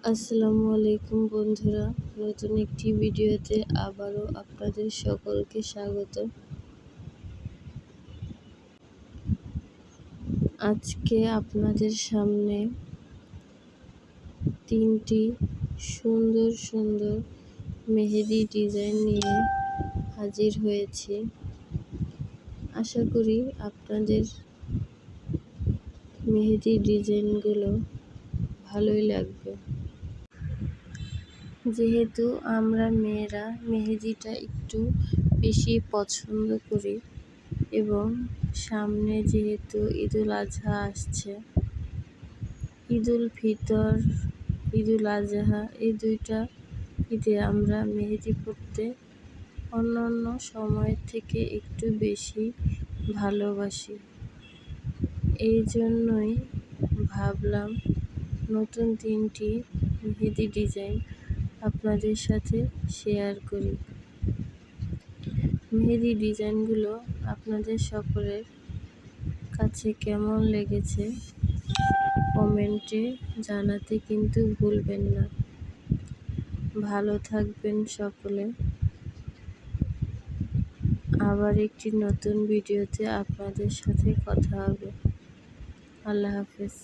আসসালামু আলাইকুম বন্ধুরা, নতুন একটি ভিডিওতে আবারও আপনাদের সকলকে স্বাগত। আজকে আপনাদের সামনে তিনটি সুন্দর সুন্দর মেহেদি ডিজাইন নিয়ে হাজির হয়েছি। আশা করি আপনাদের মেহেদি ডিজাইনগুলো ভালোই লাগবে। যেহেতু আমরা মেয়েরা মেহেদিটা একটু বেশি পছন্দ করি এবং সামনে যেহেতু ঈদুল আজহা আসছে, ঈদুল ফিতর, ঈদুল আজহা এই দুইটা ঈদে আমরা মেহেদি পরতে অন্যান্য সময়ের থেকে একটু বেশি ভালোবাসি। এই জন্যই ভাবলাম নতুন তিনটি মেহেদি ডিজাইন আপনাদের সাথে শেয়ার করি। মেহেদি ডিজাইনগুলো আপনাদের সকলের কাছে কেমন লেগেছে কমেন্টে জানাতে কিন্তু ভুলবেন না। ভালো থাকবেন সকলে। আবার একটি নতুন ভিডিওতে আপনাদের সাথে কথা হবে। আল্লাহ হাফেজ।